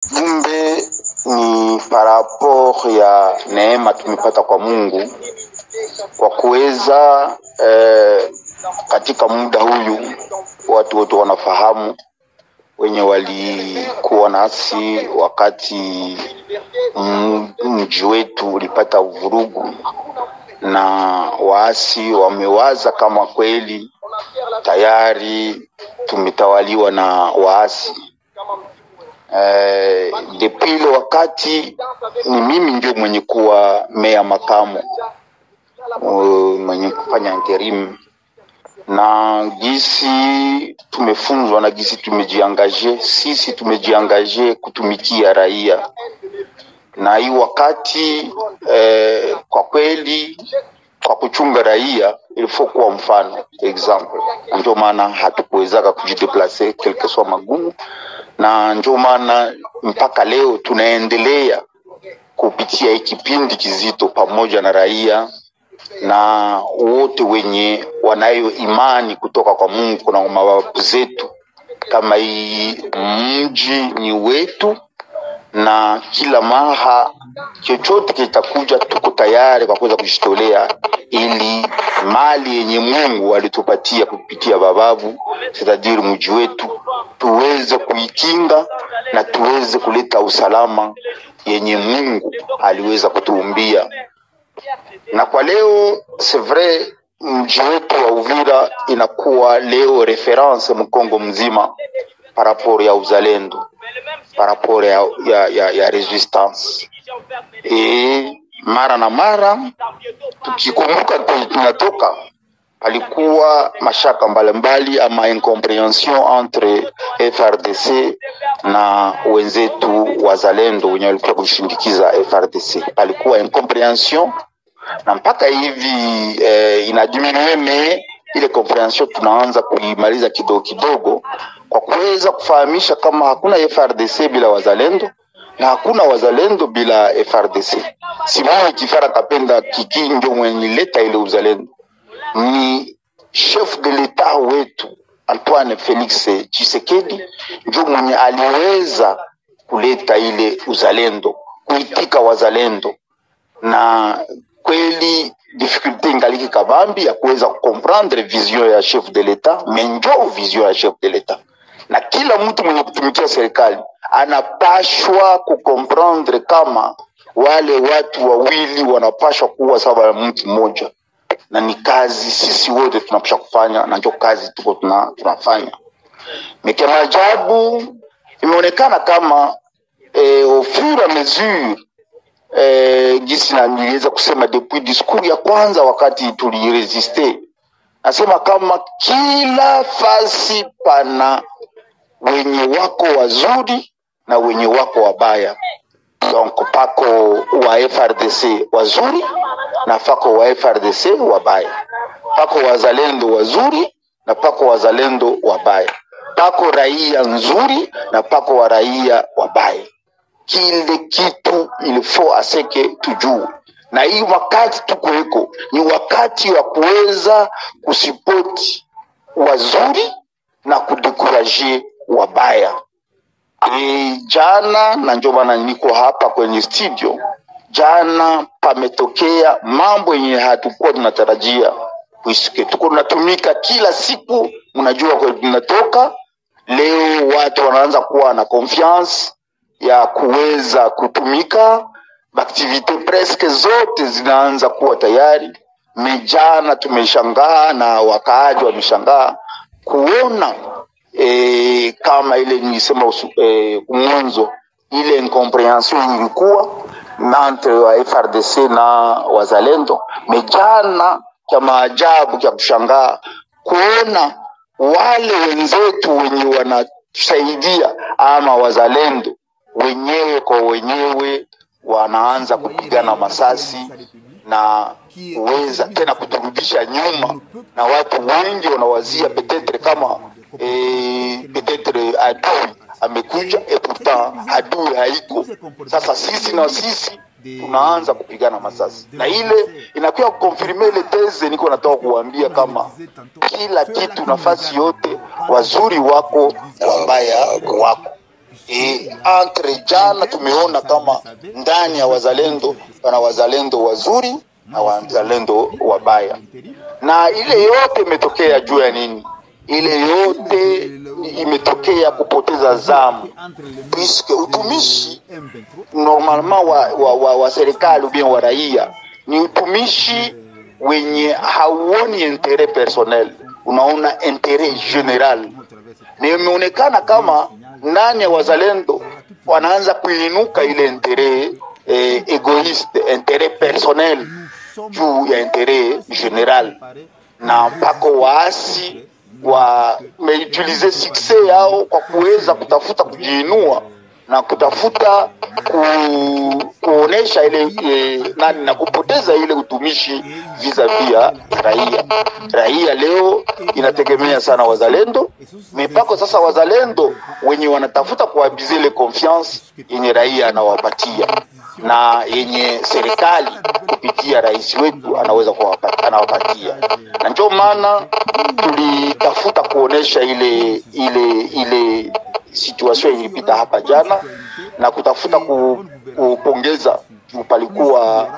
Jumbe ni paraport ya neema tumepata kwa Mungu kwa kuweza katika muda huyu watu wote wanafahamu wenye walikuwa nasi wakati mji wetu ulipata vurugu na waasi wamewaza kama kweli tayari tumetawaliwa na waasi. Depuis wakati ni mimi ndio mwenye kuwa meya makamu mwenye kufanya interim, na gisi tumefunzwa na gisi tumejiangaje, sisi tumejiangaje kutumikia raia. Na hii wakati kwa kweli kwa kuchunga raia ilifo kuwa mfano example. Ndio maana hatukuwezaka kujideplacer quelque soit magumu, na ndio maana mpaka leo tunaendelea kupitia kipindi kizito pamoja na raia na wote wenye wanayo imani kutoka kwa Mungu na mababu zetu, kama hii mji ni wetu na kila maha chochote kitakuja tuko tayari kwa kuweza kujitolea ili mali yenye Mungu alitupatia kupitia bababu, c'est-à-dire mji wetu, tuweze kuikinga na tuweze kuleta usalama yenye Mungu aliweza kutuumbia. Na kwa leo c'est vrai mji wetu wa Uvira inakuwa leo reference mkongo mzima par rapport ya uzalendo, par rapport ya resistance. Mara na mara tukikumbuka tunatoka palikuwa mashaka mbalimbali ama incomprehension entre FRDC na wenzetu wazalendo wenye walikuwa kushindikiza FRDC. Palikuwa incomprehension na mpaka hivi inadiminueme ile comprehension tunaanza kuimaliza kidogo kidogo kwa kuweza kufahamisha kama hakuna FRDC bila wazalendo na hakuna wazalendo bila FRDC. Simoni Kifara Kapenda Kiki ndio mwenye leta ile uzalendo, ni chef de l'etat wetu Antoine Felix Tshisekedi ndio mwenye aliweza kuleta ile uzalendo, kuitika wazalendo. Na kweli difficulté ingaliki kabambi ya kuweza comprendre vision ya chef de l'etat, menjo vision ya chef de l'etat. Na kila mtu mwenye kutumikia serikali anapashwa kukomprendre kama wale watu wawili wanapashwa kuwa sawa mtu mmoja, na ni kazi sisi wote tunapaswa kufanya, na ndio kazi tuko tunafanya. Mekema ajabu imeonekana kama au fur et à mesure gisi na niliweza kusema depuis discours ya kwanza wakati tuliresiste, nasema kama kila fasi pana wenye wako wazuri na wenye wako wabaya. Donc pako wa FRDC wazuri na pako wa FRDC wabaya, pako wazalendo wazuri na pako wazalendo wabaya, pako raia nzuri na pako wa raia wabaya. Kile kitu ilifo aseke tujue, na hii wakati tukuweko ni wakati wa kuweza kusipoti wazuri na kudekuraje wabaya. Jana na ndio maana niko hapa kwenye studio, jana pametokea mambo yenye hatukuwa tunatarajia. Puisque tuko tunatumika kila siku, mnajua kwa tunatoka leo watu wanaanza kuwa na confiance ya kuweza kutumika, activite presque zote zinaanza kuwa tayari. Mejana tumeshangaa na wakaaji wameshangaa kuona kama ile nilisema mwanzo, ile incomprehension ilikuwa entre wa FRDC na wazalendo. Mejana kama ajabu kia kushangaa kuona wale wenzetu wenye wanasaidia ama wazalendo wenyewe kwa wenyewe wanaanza kupigana masasi na kuweza tena kuturudisha nyuma, na watu wengi wanawazia peut-être kama peut-être adui amekuja et pourtant adui haiko. Sasa sisi na sisi tunaanza kupigana masasi, na ile inakuwa kukonfirme ile teze niko natoka kuambia kama kila kitu nafasi yote wazuri wako wabaya wako. Entre jana tumeona kama ndani ya wazalendo pana wazalendo wazuri na wazalendo wabaya, na ile yote imetokea juu ya nini? Ile yote imetokea kupoteza zamu, puisque utumishi normalement wa serikali bien wa raia ni utumishi wenye hauoni interet personnel, unaona interet general. Na imeonekana kama ndani ya wazalendo wanaanza kuinuka ile interet egoiste, interet personnel juu ya interet general, na mpaka waasi wameutilize success yao kwa kuweza kutafuta kujiinua na kutafuta kuonesha ile nani na kupoteza ile utumishi vis-a-vis ya raia. Raia leo inategemea sana wazalendo, mipako sasa wazalendo wenye wanatafuta kuabize ile confiance yenye raia anawapatia na yenye serikali kupitia rais wetu anaweza anawapatia. Na ndio maana tulitafuta kuonesha ile situation ilipita hapa jana na kutafuta kupongeza palikuwa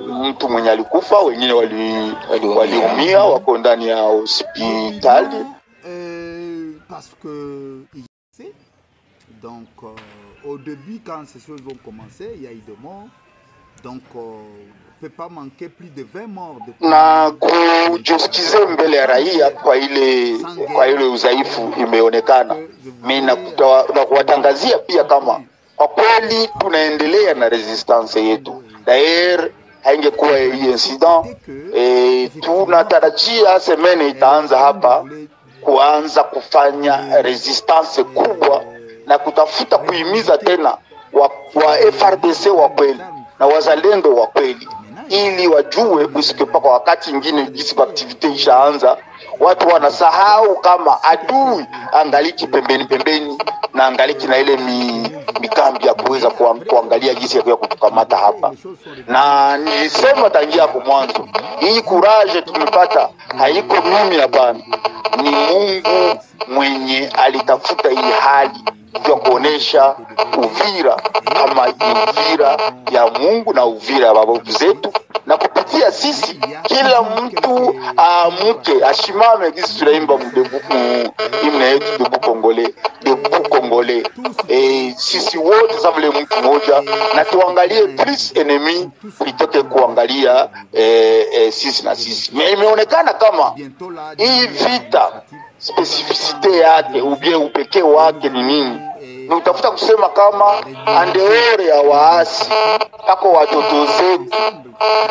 mtu mwenye alikufa, wengine waliumia wako ndani ya hospitali. Parce que donc au début quand ces choses ont commencé, il y a eu des morts. Donc peut pas manquer plus de 20 morts na kujustice mbele ya raia kwa ile udhaifu imeonekana. Mimi na kuwatangazia pia kama kwa kweli tunaendelea na resistance yetu. D'ailleurs haingekuwa hii incident tunatarajia semene itaanza hapa kuanza kufanya resistance kubwa na kutafuta kuhimiza tena wa FRDC wa kweli na wazalendo wa kweli, ili wajue kusikipa kwa wakati mwingine jinsi activity ishaanza, watu wanasahau kama adui angaliki pembeni na angaliki na ile mikambi ya kuweza kuangalia jinsi ya kutukamata hapa. Na nilisema tangia hapo mwanzo, hii courage tumepata haiko mimi hapana, ni Mungu mwenye alitafuta hii hali ya kuonesha Uvira kama Uvira ya Mungu na Uvira ya babu zetu, na kupitia sisi kila mtu amuke ashimame kisi tunaimba mdebuku imna yetu debu Kongole. Sisi wote savile mtu moja na tuangalie plus enemy kuitoke kuangalia sisi na sisi. Imeonekana kama hii vita specificite yake ubie upekee wake ni nini? Ni utafuta kusema kama andeore ya waasi ako watoto zetu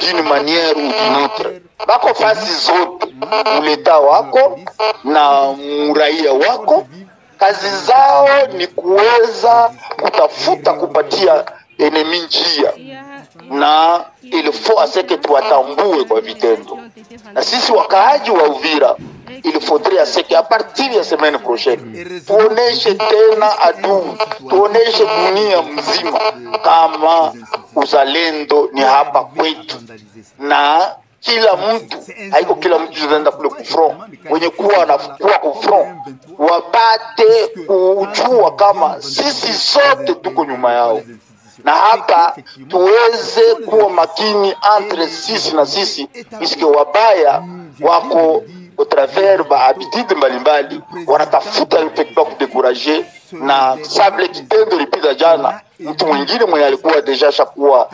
d'une manière ou d'une autre, bako fasi zote uleta wako na muraia wako, kazi zao ni kuweza kutafuta kupatia enemy njia, na il faut aseke tuwatambue kwa vitendo. Na sisi wakaaji wa Uvira il faudrait aseke a partir ya semaine prochaine tuoneshe tena adui, tuoneshe dunia mzima kama uzalendo ni hapa kwetu, na kila mtu haiko kila mtu anaenda kule kufront, wenye kuwa anakuwa kufront wapate kujua kama sisi sote tuko nyuma yao, na hapa tuweze kuwa makini entre sisi na sisi, iske wabaya wako au travers ba habitude mbalimbali wanatafuta effectivement kudekurager, na sable kitendo lipita jana mtu mwingine mwenye alikuwa deja shakuwa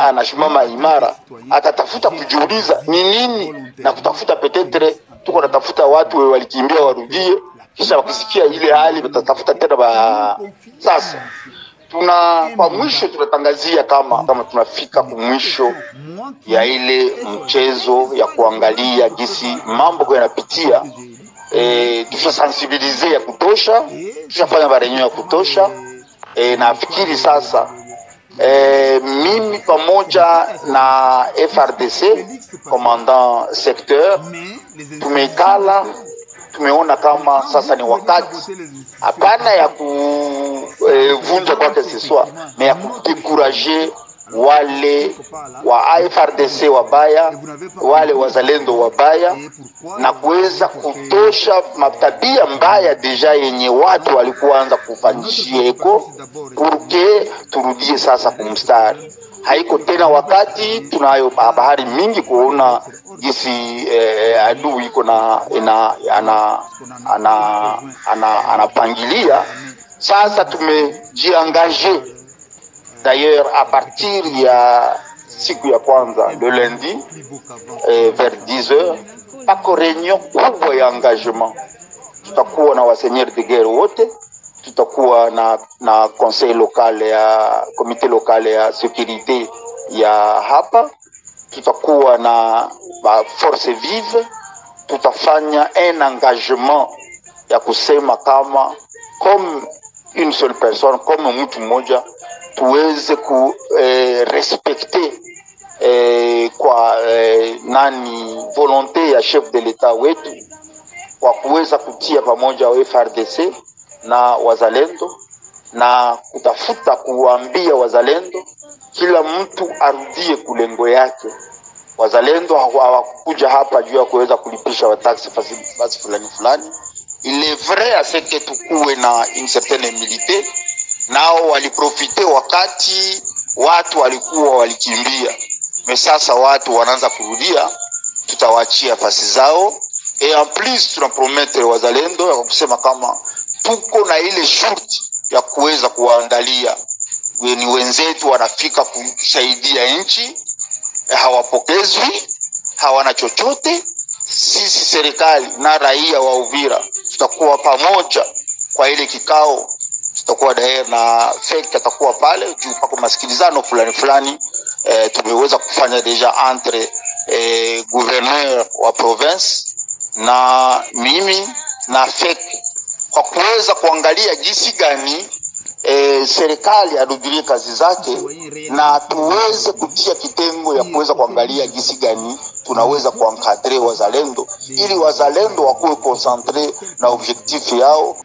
anashimama imara atatafuta kujiuliza ni nini, na kutafuta petetre tuko natafuta watu walikimbia warudie, kisha wakisikia ile hali watatafuta tena sasa. Kwa mwisho tunatangazia kama tunafika kwa mwisho ya ile mchezo ya kuangalia jinsi mambo yanapitia. Tushasensibilize ya kutosha, tushafanya marenyo ya kutosha. Nafikiri sasa mimi pamoja na FRDC commandant secteur tumekala, tumeona kama sasa ni wakati hapana ya kuvunja kwa kesiswa, mais ya kudekurager wale wa FARDC wabaya, wale wazalendo wabaya, na kuweza kutosha matabia mbaya deja yenye watu walikuanza kufanyishia eko, purke turudie sasa kumstari. Haiko tena wakati tunayo bahari mingi kuona jinsi adui iko anapangilia. Sasa tumejiangaje d'ailleurs à partir ya siku ya kwanza le lundi vers 10h pako réunion kubwa ya engagement. Tutakuwa na waseigneur de guerre wote, tutakuwa na conseil local ya comité local ya sécurité ya hapa, tutakuwa na force vive. Tutafanya un engagement ya kusema kama comme une seule personne, comme mtu mmoja, tuweze ku respecter kwa volonté ya chef de l'État wetu, kwa kuweza kutia pamoja wa FARDC na wazalendo, na kutafuta kuambia wazalendo kila mtu arudie kulengo yake. Wazalendo hawakuja hapa juu ya kuweza kulipisha wataksi basi fulani. Il est vrai à ce que tukuwe na une certaine humilité. Nao waliprofite wakati watu walikuwa walikimbia. Sasa watu wanaanza kurudia, tutawachia fasi zao. Et en plus tunapromettre wazalendo ya kusema kama tuko na ile shurti ya kuweza kuandalia ni wenzetu wanafika kusaidia nchi, hawapokezwi, hawana chochote. Sisi serikali na raia wa Uvira tutakuwa pamoja kwa ile kikao. Tutakuwa daer na FEC atakuwa pale juu pako masikilizano fulani tumeweza kufanya deja entre gouverneur wa province na mimi na FEC, kwa kuweza kuangalia jinsi gani serikali arudilie kazi zake, na tuweze kutia kitengo ya kuweza kuangalia jinsi gani tunaweza kuencadrer wazalendo ili wazalendo wakuwe concentré na objectif yao.